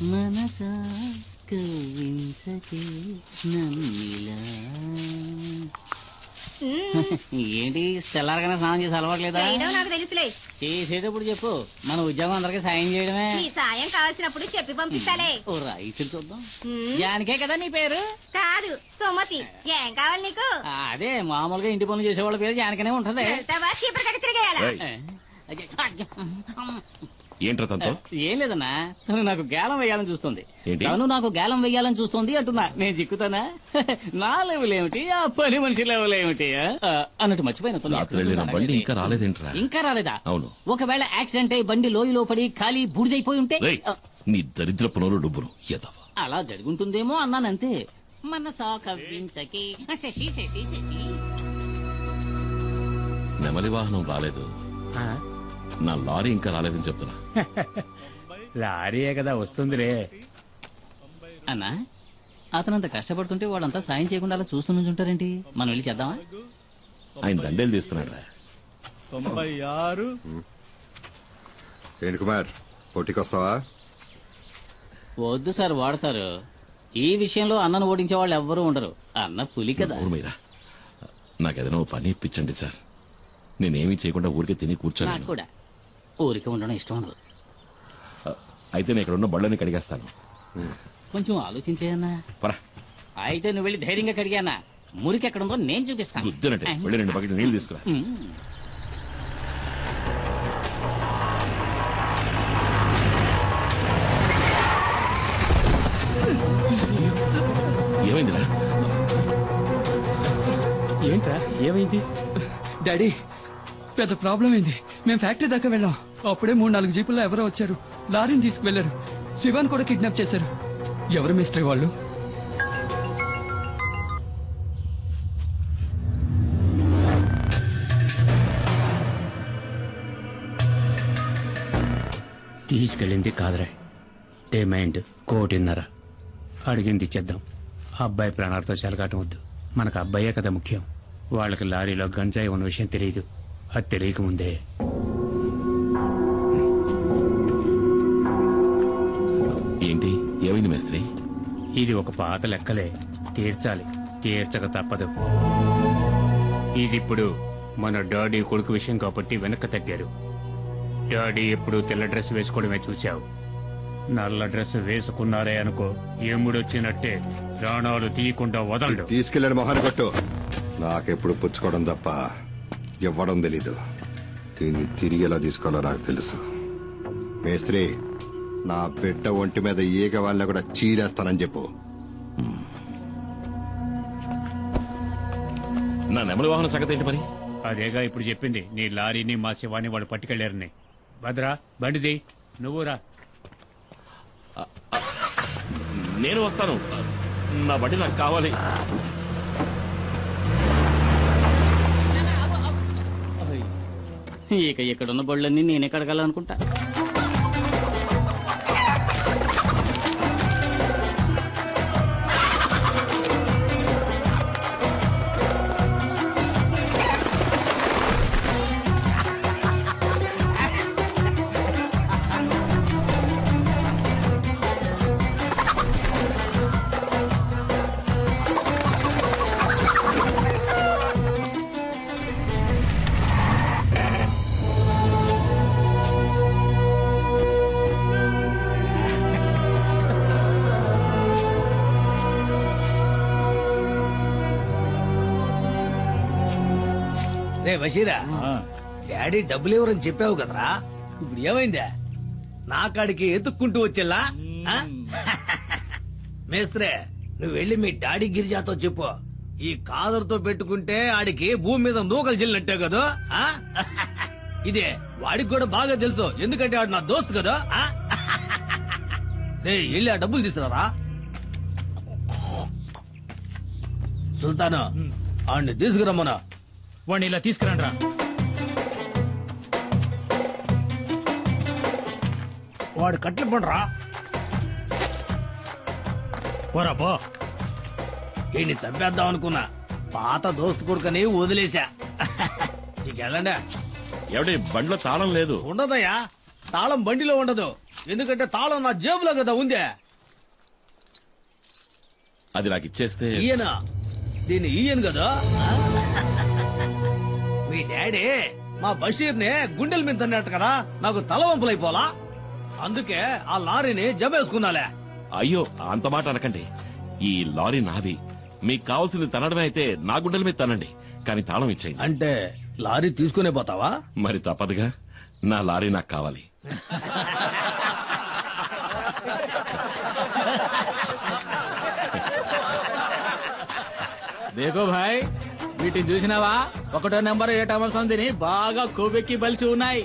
మనసా కవించకే నన్నిలా. ఏంటి తెల్లారగానే స్నానం చేసి అలవాట్లేదా? నాకు తెలుసులే. చేసేటప్పుడు చెప్పు, మన ఉద్యోగం అందరికి సాయం చేయడమే. నీ సాయం కావాల్సినప్పుడు చెప్పి పంపిస్తాలే. ఓ రైసులు చూద్దాం. జానికే కదా నీ పేరు? కాదు, సుమతి. ఏం కావాలి నీకు? అదే మామూలుగా ఇంటి పనులు చేసేవాళ్ళ పేరు జానికనే ఉంటది. ఏంట్రా తనతో? ఏం లేదన్నా, తను నాకు గేలం వేయాలని చూస్తుంది. తను నాకు గేలం వేయాలని చూస్తుంది అంటున్నా. నేను చిక్కుతానా? నా లెవెల్ ఏమిటి, ఆ పని మనిషి లెవెల్ ఏమిటి అన్నట్టు మర్చిపోయిన. బండి ఇంకా రాలేదేంట్రా? ఇంకా రాలేదా? అవును. ఒకవేళ యాక్సిడెంట్ అయి బండి లోయలో పడి ఖాళీ బూడిదైపోయి ఉంటే? నీ దరిద్ర పునరు డబ్బులు ఎదవా. అలా జరుగుంటుందేమో అన్నానంతే. మనసా కవ్వించకి శశి శశి శశి. నెమలి వాహనం రాలేదు, నా లారీ ఇంకా రాలేదని చెప్తున్నా. లారీయే కదా వస్తుందిరే. అన్నా, అతనంత కష్టపడుతుంటే వాళ్ళంతా సాయం చేయకుండా అలా చూస్తూ నుంచుంటారేంటి? మనం వెళ్ళి చేద్దామా? ఆయన దండేలు తీస్తున్నాడు రా. 96. ఏంటి కుమార్, పోటీకొస్తావా? వద్దు సార్, వాడతారు. ఈ విషయంలో అన్నను ఓడించే వాళ్ళు ఎవ్వరూ ఉండరు. అన్న పులి కదా. నాకేదైనా పని ఇప్పించండి సార్. నేనేమీ చేయకుండా ఊరికే తిని కూర్చోను. నాకు కూడా ఊరికే ఉండడం ఇష్టం ఉండదు. అయితే నేను ఇక్కడ ఉన్న బళ్ళని కడిగేస్తాను. కొంచెం ఆలోచించేయన్నా. అయితే నువ్వు వెళ్ళి ధైర్యంగా కడిగానా? మురికి ఎక్కడుందో నేను చూపిస్తాను. గుద్దినట్టే వెళ్ళి 2 బకెట్లు నీళ్ళు తీసుకురా. ఏమైందిరా? ఏంట్రా ఏమైంది? డాడీ, పెద్ద ప్రాబ్లం అయింది. మేము ఫ్యాక్టరీ దాకా వెళ్ళాం. అప్పుడే 3-4 జీపుల్లో ఎవరో వచ్చారు. లారీని తీసుకువెళ్లారు. శివాన్ కూడా కిడ్నాప్ చేశారు. ఎవరు మిస్టరీ వాళ్ళు? తీసుకెళ్ళింది కాదురా, డిమాండ్ 1.5 కోటి. అడిగింది ఇచ్చేద్దాం. అబ్బాయి ప్రాణాలతో చెలగాటం వద్దు. మనకు అబ్బాయే కదా ముఖ్యం. వాళ్ళకి లారీలో గంజాయి ఉన్న విషయం తెలియదు. అది తెలియకముందే ఏంటి ఏమైంది మేస్త్రి? ఇది ఒక పాత లెక్కలే, తీర్చాలి. తీర్చక తప్పదు. ఇదిప్పుడు మన డాడీ కొడుకు విషయం కాబట్టి వెనక్కి తగ్గారు. డాడీ ఎప్పుడు తెల్ల డ్రెస్ వేసుకోవడమే చూశావు. నల్ల డ్రెస్ వేసుకున్నారే అనుకో, ఎముడొచ్చినట్టే ప్రాణాలు తీయకుండా వదలడు. తీసుకెళ్ళాడు మొహాన్ని కొట్టు. నాకెప్పుడు పుచ్చుకోవడం తప్ప ఇవ్వడం తెలీదు. దీన్ని తిరిగి ఎలా తీసుకోవాలో నాకు తెలుసు. మేస్త్రి, నా బిడ్డ ఒంటి మీద ఈగ వాళ్ళని కూడా చీరేస్తానని చెప్పు. నా నెమలి వాహన సంగతి ఏంటి మరి? అదేగా ఇప్పుడు చెప్పింది. నీ లారీని మా శివాన్ని వాళ్ళు పట్టుకెళ్లారని. భద్రా, బండిది, నువ్వురా. నేను వస్తాను. నా బండి నాకు కావాలి. ఇక ఇక్కడున్న బళ్ళన్నీ నేనే కడగాలనుకుంటా. రే బషీరా, డాడీ డబ్బులు ఇవ్వరని చెప్పావు కదరా, ఇప్పుడు ఏమైందా? నా కాడికి ఎత్తుక్కుంటూ వచ్చేలా? మేస్త్రే, నువ్వు వెళ్ళి మీ డాడీ గిరిజాతో చెప్పు, ఈ కాదరుతో పెట్టుకుంటే ఆడికి భూమి మీద నూకలు చెల్లినట్టే కదా. ఇదే వాడికి కూడా బాగా తెలుసు, ఎందుకంటే ఆడు నా దోస్తు కదా. రే వెళ్ళి ఆ డబ్బులు తీసుకురారా. సుల్తాను, ఆడిని తీసుకురమ్మనా. వాడిని ఇలా తీసుకురండ్రా. వాడు కట్లు పండ్రా. పోరా పో. ఈయన్ని చంపేద్దాం అనుకున్నా, పాత దోస్తు కొడుకని వదిలేశా. నీకెళ్ళండా. ఎవడి బండిలో తాళం లేదు? ఉండదయ్యా, తాళం బండిలో ఉండదు, ఎందుకంటే తాళం నా జేబులో కదా ఉందే. అది నాకు ఇచ్చేస్తే ఈయన దీన్ని ఈయన కదా. మీ డాడీ మా బషీర్ ని గుండెల మీద తన్నట్టు కదా, నాకు తలవంపులైపోలా. అందుకే ఆ లారీని జమేసుకున్నాలే. అయ్యో అంత మాట అనకండి. ఈ లారీ నాది. మీకు కావాల్సింది తనడమే అయితే నా గుండెల మీద తనండి, కానీ తాళం ఇచ్చేయండి. అంటే లారీ తీసుకునే పోతావా? మరి తప్పదుగా, నా లారీ నాకు కావాలి. దేకో భాయ్, వీటిని చూసినావా? 1వ నెంబర్ 7వ సంధిని బాగా కొవ్వెక్కి బలిసి ఉన్నాయి.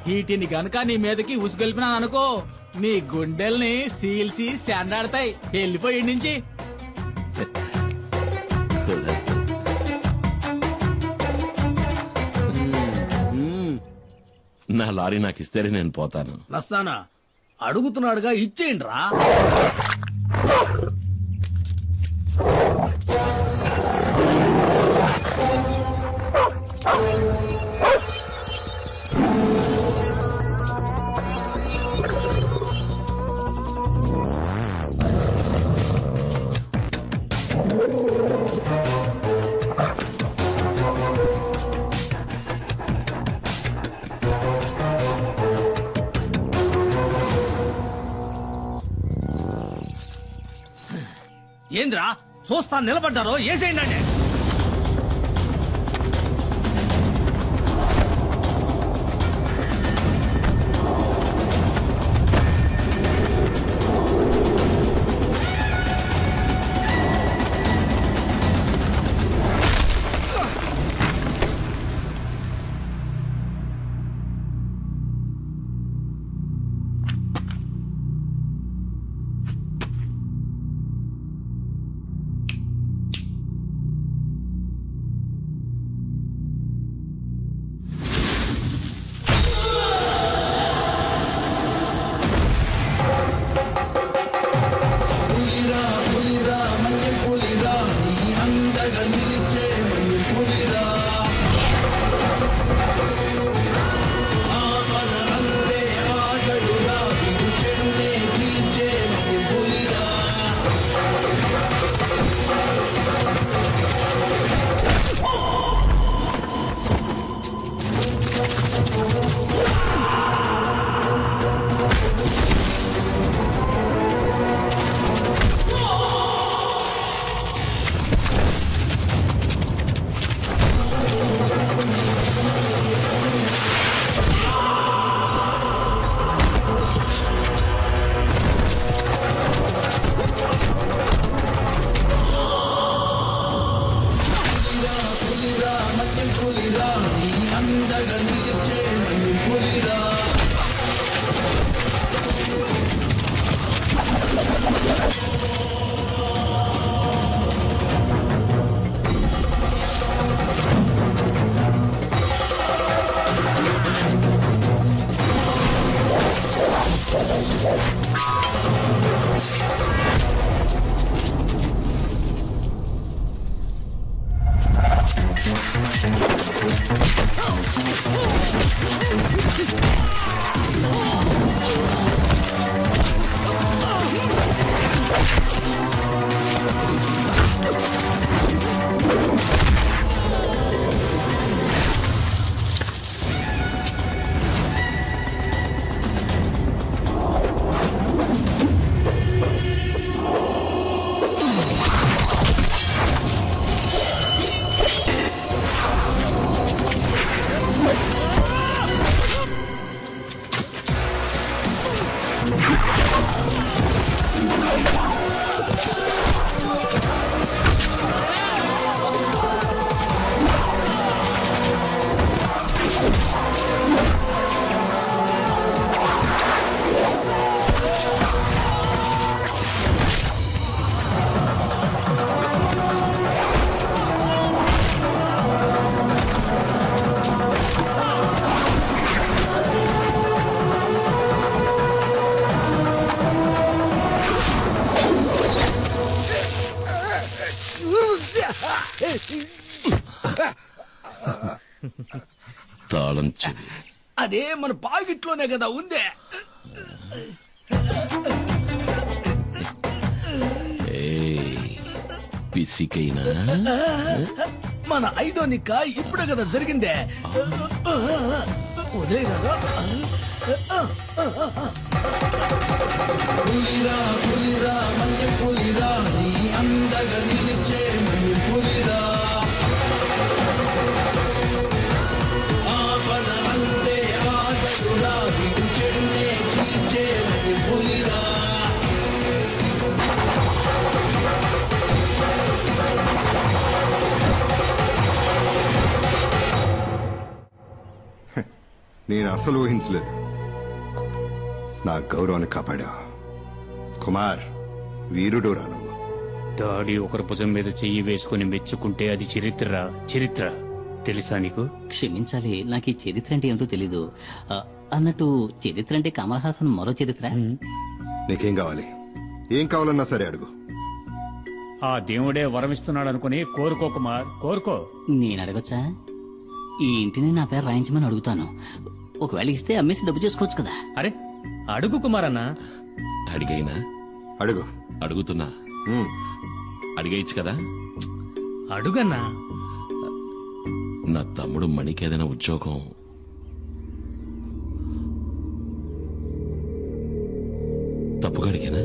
వీటిని గనక నీ మీదకి ఉసుగొల్పినా అనుకో, నీ గుండెల్ని సీల్సి శాండాడతాయి. వెళ్ళిపోయి నుంచి నా లారీ నాకు ఇస్తేనే నేను పోతాను. నస్తానా అడుగుతున్నాడుగా, ఇచ్చేయండి రా. ఏంద్రా చూస్తా నిలబడ్డారో, ఏసేయండి. తాళం చెవి అదే మన పాకెట్లోనే కదా ఉందే. పిసికైనా మన ఐడో నిక్క ఇప్పుడే కదా జరిగిందే. ఉదయ్ కదా నేను అసలు ఊహించలేదు. నా గౌరవాన్ని కాపాడా. కుమార్ వీరుడు రాను. డాడీ ఒకరి భుజం మీద చెయ్యి వేసుకుని మెచ్చుకుంటే అది చరిత్ర. చరిత్ర తెలుసా నీకు? క్షమించాలి, నాకు ఈ చరిత్ర అంటే ఏమిటో తెలీదు. అన్నట్టు చరిత్ర అంటే కమల్ హాసన్ మరో చరిత్ర. నీకేం కావాలి? ఏం కావాలన్నా సరే అడుగు. ఆ దేవుడే వరమిస్తున్నాడు అనుకుని కోరుకో కుమార్, కోరుకో. నేను అడగొచ్చా? ఈ ఇంటిని నా పేరు రాయించమని అడుగుతాను. ఒకవేళ ఇస్తే అమ్మేసి డబ్బు చేసుకోవచ్చు కదా. అరే అడుగు కుమార్ అన్న. అడిగైనా అడుగు. అడుగుతున్నా, అడిగేయచ్చు కదా. అడుగన్నా. నా తమ్ముడు మణికి ఏదైనా ఉద్యోగం తప్పుగా అడిగానా?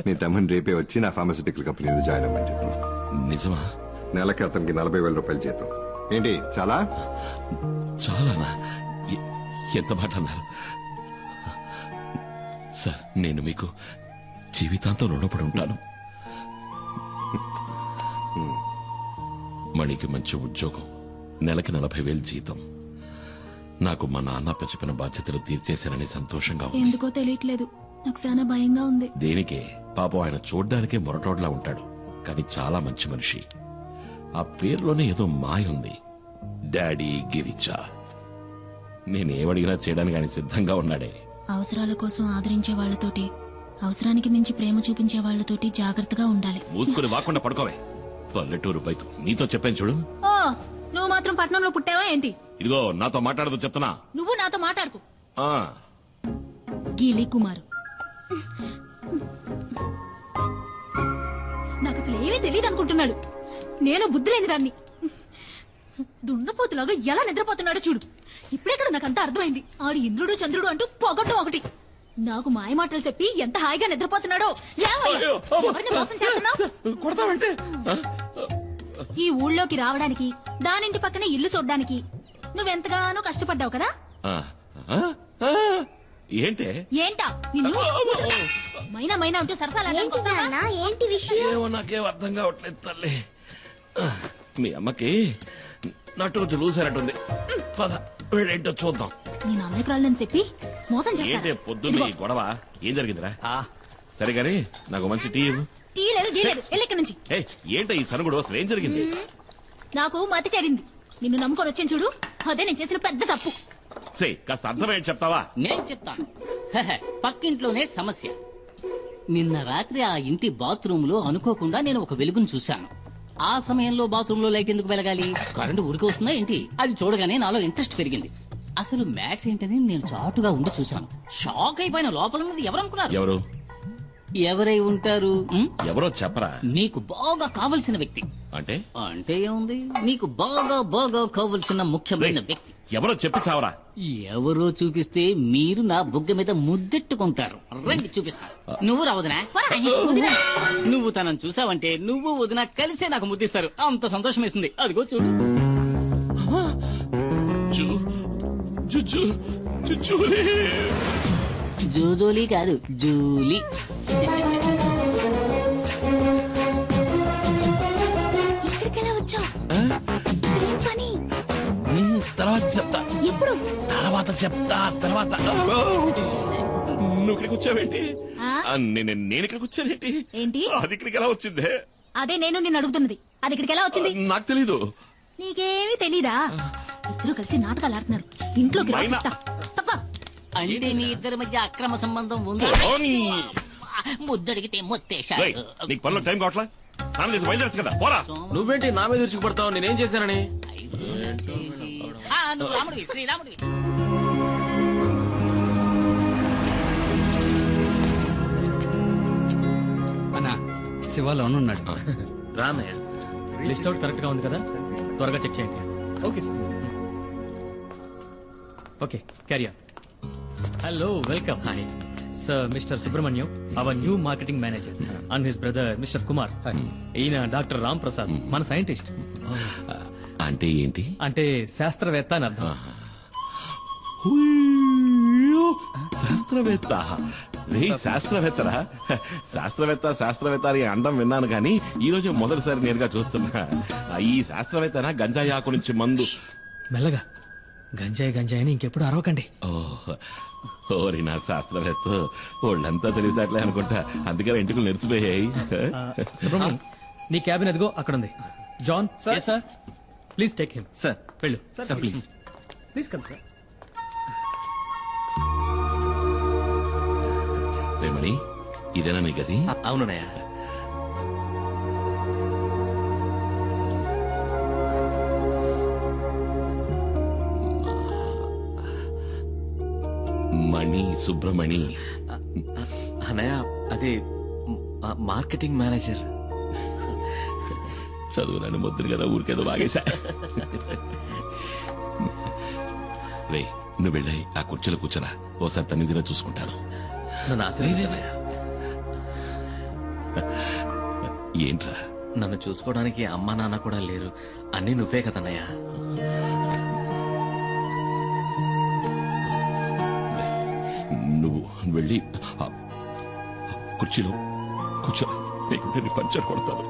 నీ తమ్ముని రేపే వచ్చి నా ఫార్మస్యూటికల్ కంపెనీలో జాయిన్ అవ్వమని చెప్పు. నిజమా? నెలకి అతనికి 40,000 రూపాయలు జీతం. ఏంటి చాలా? చాలానా? ఎంత మాట అన్నారు సార్. నేను మీకు జీవితాంతం రుణపడి ఉంటాను. మణికి మంచి ఉద్యోగం, నెలకి 40,000 జీతం. నాకు మా నాన్న చెప్పిన బాధ్యతలు తీర్చేశారని సంతోషంగా ఉంది. ఎందుకో తెలియట్లేదు, నాకు చాలా భయంగా ఉంది. దేనికే? పాపం ఆయన చూడ్డానికే మొరటోడ్లా ఉంటాడు, కానీ చాలా మంచి మనిషి. ఆ పేరులోనే ఏదో మాయ ఉంది. డాడీ గిరిజా. నేనేమడిగినా చేయడానికి ఆయన సిద్ధంగా ఉన్నాడే. అవసరాల కోసం ఆదరించే వాళ్లతోటి, అవసరానికి మించి ప్రేమ చూపించే వాళ్లతోటి జాగ్రత్తగా ఉండాలి. మూసుకుని వాకుండా పడుకోవే. పల్లెటూరు బయట నీతో చెప్పాను చూడు. ఓ, నువ్వు మాత్రం పట్నంలో పుట్టావా ఏంటి? ఇదిగో నాతో మాట్లాడదు చెప్తున్నా. నువ్వు నాతో మాట్లాడుకు. ఆ, గీలి కుమారు, నాకు అసలు ఏమీ తెలియదు అనుకుంటున్నాడు. నేను బుద్ధి లేని దాన్ని. దున్నపోతులాగా ఎలా నిద్రపోతున్నాడో చూడు. ఇప్పుడే కదా నాకంతా అర్థమైంది. ఆడు ఇంద్రుడు చంద్రుడు అంటూ పొగట్టం ఒకటి. నాకు మాయ మాటలు చెప్పి ఎంత హాయిగా నిద్రపోతున్నాడో. ఎవరిని మోసం చేస్తున్నావు? ఈ ఊళ్ళోకి రావడానికి, దానింటి పక్కనే ఇల్లు చూడ్డానికి నువ్వెంతగానో కష్టపడ్డావు కదా. ఏంటే? ఏంటా నిన్ను మైనా మైనా అంటూ సరసాలా? ఏంటి విషయం? ఏమో నాకేం అర్థం కావట్లేదు తల్లి. మీ అమ్మకి నటు చూసారట్టుంది. పద వీళ్ళేంటో చూద్దాం. నేను అమాయకురాలని చెప్పి మోసం ఏంటే చేస్తాను. పొద్దున్న ఈ గొడవ? ఏం జరిగిందిరా? సరే గాని నాకు మంచి టీ ఇవ్వు. టీ లేదు, జీ లేదు, ఎల్లెక్కడి నుంచి. ఏంటో ఈ సనుగుడు? అసలు ఏం జరిగింది? నాకు మతి చెడింది. నిన్ను నమ్ముకొని వచ్చాను చూడు, అదే నేను చేసిన పెద్ద తప్పు. కాస్త అర్థమేంటి చెప్తావా? నేను చెప్తాను. పక్కింట్లోనే సమస్య. నిన్న రాత్రి ఆ ఇంటి బాత్రూమ్ లో అనుకోకుండా నేను ఒక వెలుగును చూశాను. ఆ సమయంలో బాత్రూమ్ లో లైట్ ఎందుకు వెలగాలి? కరెంటు ఊరికి వస్తుందా ఏంటి? అది చూడగానే నాలో ఇంట్రెస్ట్ పెరిగింది. అసలు మ్యాటర్ ఏంటని నేను చాటుగా ఉండి చూశాను. షాక్ అయిపోయిన. లోపల ఉన్నది ఎవరనుకున్నారు? ఎవరు? ఎవరై ఉంటారు? ఎవరో చెప్పరా. నీకు బాగా కావలసిన వ్యక్తి. అంటే అంటే ఏముంది, నీకు బాగా బాగా కావలసిన ముఖ్యమైన వ్యక్తి. ఎవరో చెప్పి చావరా. ఎవరో చూపిస్తే మీరు నా బుగ్గ మీద ముద్దెట్టుకుంటారు. రండి చూపిస్తా. నువ్వు రా వదినా. నువ్వు తనను చూసావంటే నువ్వు వదినా కలిసే నాకు ముద్దిస్తారు. అంత సంతోషం వేస్తుంది. అదిగో చూడు. జూజోలీ కాదు, జూలీ. ఇక్కడికెలా వచ్చావు? పని తర్వాత చెప్తా. ఎప్పుడు? తర్వాత చెప్తా. తర్వాత నువ్వు ఇక్కడికి వచ్చావేంటి? నేను ఇక్కడికి వచ్చానేంటి? ఏంటి? అది ఇక్కడికి ఎలా వచ్చిందే? అదే నేను నిన్ను అడుగుతున్నది. అది ఇక్కడికి ఎలా వచ్చింది? నాకు తెలీదు. నీకేమీ తెలీదా? ఇద్దరు కలిసి నాటకాలు ఆడుతున్నారు. ఇంట్లోకి రా చెప్తా. తప్ప అంటే మీ ఇద్దరి మధ్య అక్రమ సంబంధం ఉంది. ముద్దడిగితే మొత్తేశాడు. నీకు పనిలో టైం కావట్లా? స్నానం చేసి బయలుదేరచ్చు కదా పోరా. నువ్వేంటి నా మీద విరుచుకుపడతావు? నేనేం చేశానని? నువ్వు రాముడివి, శ్రీరాముడివి. అన్నా శివ లోన్ ఉన్నాడు. రానయ్య. లిస్ట్ అవుట్ కరెక్ట్ గా ఉంది కదా, త్వరగా చెక్ చేయండి. Okay sir. Okay, carry on. Hello, welcome. Hi sir, mister Subrahmanyam, our new marketing manager, and his brother mister Kumar. ఈయన డాక్టర్ రామ్ ప్రసాద్, మన సైంటిస్ట్. అంటే ఏంటి? అంటే శాస్త్రవేత్త అని అర్థం. శాస్త్రవేత్త రే, శాస్త్రవేత్తరా? శాస్త్రవేత్త అని అండం విన్నాను కానీ ఈ రోజు మొదటిసారి నేరుగా చూస్తున్నా. ఈ శాస్త్రవేత్తనా గంజాయి ఆకు నుంచి మందు? మెల్లగా, గంజాయి అని ఇంకెప్పుడు అరవకండి. ఓరి నా శాస్త్రవేత్త, వాళ్ళంతా తెలివితేటలే అనుకుంటా, అందుకని ఇంటికి నెరిసిపోయాయి. సుబ్రహ్మణ్యం, నీ క్యాబిన్ ఎదుగో అక్కడ ఉంది. John sir, please take him. Sir వెళ్ళు sir, please. Please come sir. Remani, ఇదేనా నీ గది? అవునయ్య. మణి, సుబ్రమణి. అన్నయ్య, అది మార్కెటింగ్ మేనేజర్. చదువులని ముద్దురు కదా, ఊరికేదో బాగేశా. రే, నువ్వు వెళ్ళాయి ఆ కుర్చీలో కూర్చోరా, ఓసారి తన్ని చూసుకుంటాను. నన్ను ఆశీర్వదించన్నయ్య. ఏంట్రా? నన్ను చూసుకోవడానికి అమ్మా నాన్న కూడా లేరు, అన్నీ నువ్వే కదన్నయ్య. నువ్వు వెళ్ళి కుర్చీలో కూర్చో, నేను పంచర్ కొడతాను.